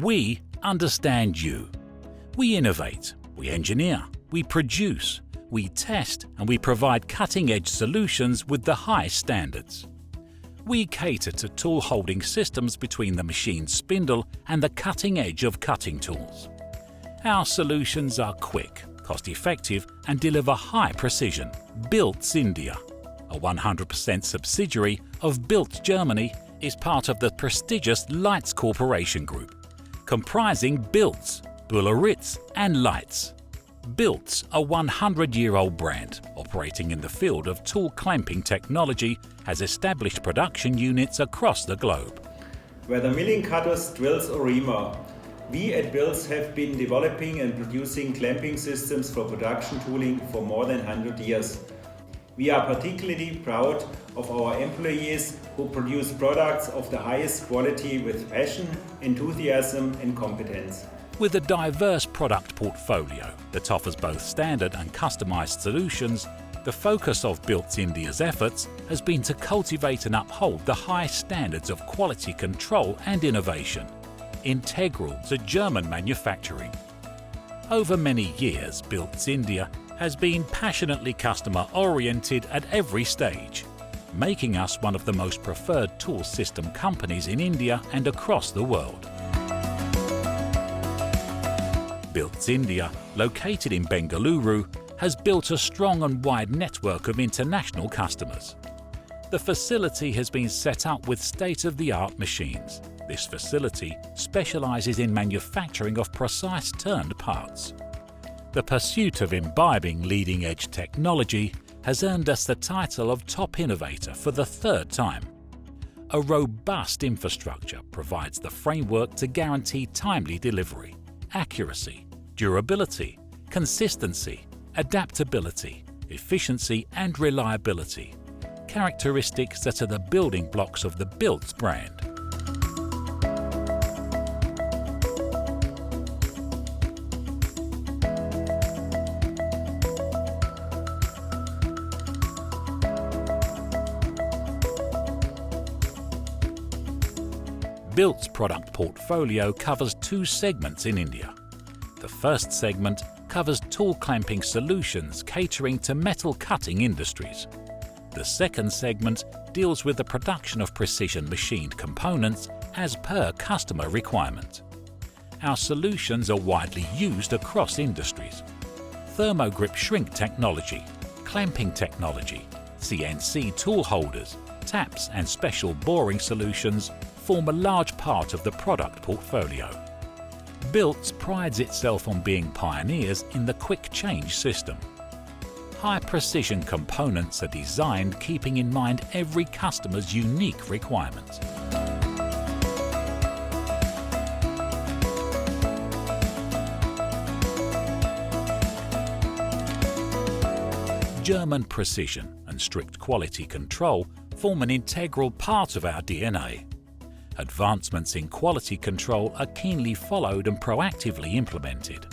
We understand you. We innovate, we engineer, we produce, we test, and we provide cutting-edge solutions with the high standards. We cater to tool holding systems between the machine spindle and the cutting edge of cutting tools. Our solutions are quick, cost-effective, and deliver high precision. Bilz India, a 100% subsidiary of Bilz Germany, is part of the prestigious Leitz Corporation Group, comprising Bilz, Boehlerit and Leitz. Biltz, a 100-year-old brand operating in the field of tool clamping technology, has established production units across the globe. Whether milling cutters, drills or reamer, we at Bilz have been developing and producing clamping systems for production tooling for more than 100 years. We are particularly proud of our employees who produce products of the highest quality with passion, enthusiasm and competence. With a diverse product portfolio that offers both standard and customized solutions, the focus of Bilz India's efforts has been to cultivate and uphold the high standards of quality control and innovation, integral to German manufacturing. Over many years, Bilz India has been passionately customer-oriented at every stage, making us one of the most preferred tool system companies in India and across the world. Bilz India, located in Bengaluru, has built a strong and wide network of international customers. The facility has been set up with state-of-the-art machines. This facility specializes in manufacturing of precise turned parts. The pursuit of imbibing leading-edge technology has earned us the title of Top Innovator for the third time. A robust infrastructure provides the framework to guarantee timely delivery, accuracy, durability, consistency, adaptability, efficiency and reliability, characteristics that are the building blocks of the Biltz brand. Biltz product portfolio covers two segments in India. The first segment covers tool clamping solutions catering to metal cutting industries. The second segment deals with the production of precision machined components as per customer requirement. Our solutions are widely used across industries. Thermogrip shrink technology, clamping technology, CNC tool holders, taps and special boring solutions form a large part of the product portfolio. Biltz prides itself on being pioneers in the quick change system. High-precision components are designed keeping in mind every customer's unique requirement. German precision and strict quality control form an integral part of our DNA. Advancements in quality control are keenly followed and proactively implemented.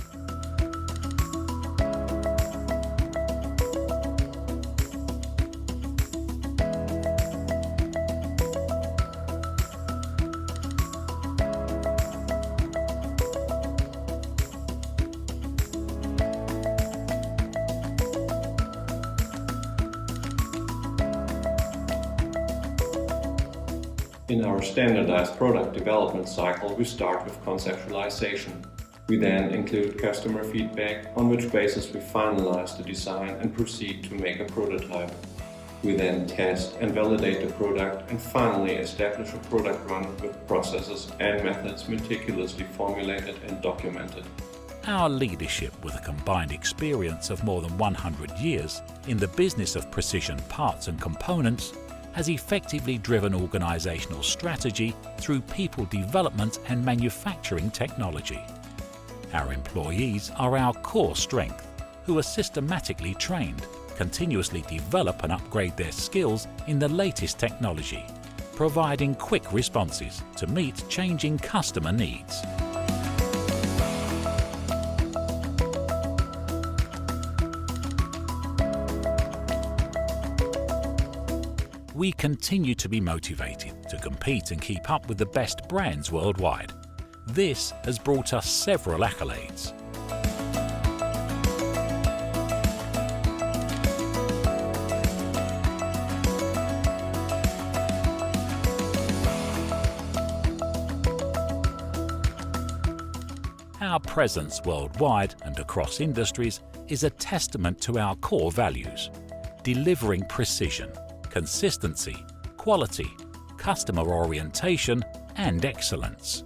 In our standardized product development cycle, we start with conceptualization. We then include customer feedback, on which basis we finalize the design and proceed to make a prototype. We then test and validate the product and finally establish a product run with processes and methods meticulously formulated and documented. Our leadership, with a combined experience of more than 100 years in the business of precision parts and components, has effectively driven organizational strategy through people development and manufacturing technology. Our employees are our core strength, who are systematically trained, continuously develop and upgrade their skills in the latest technology, providing quick responses to meet changing customer needs. We continue to be motivated to compete and keep up with the best brands worldwide. This has brought us several accolades. Our presence worldwide and across industries is a testament to our core values: delivering precision, consistency, quality, customer orientation and excellence.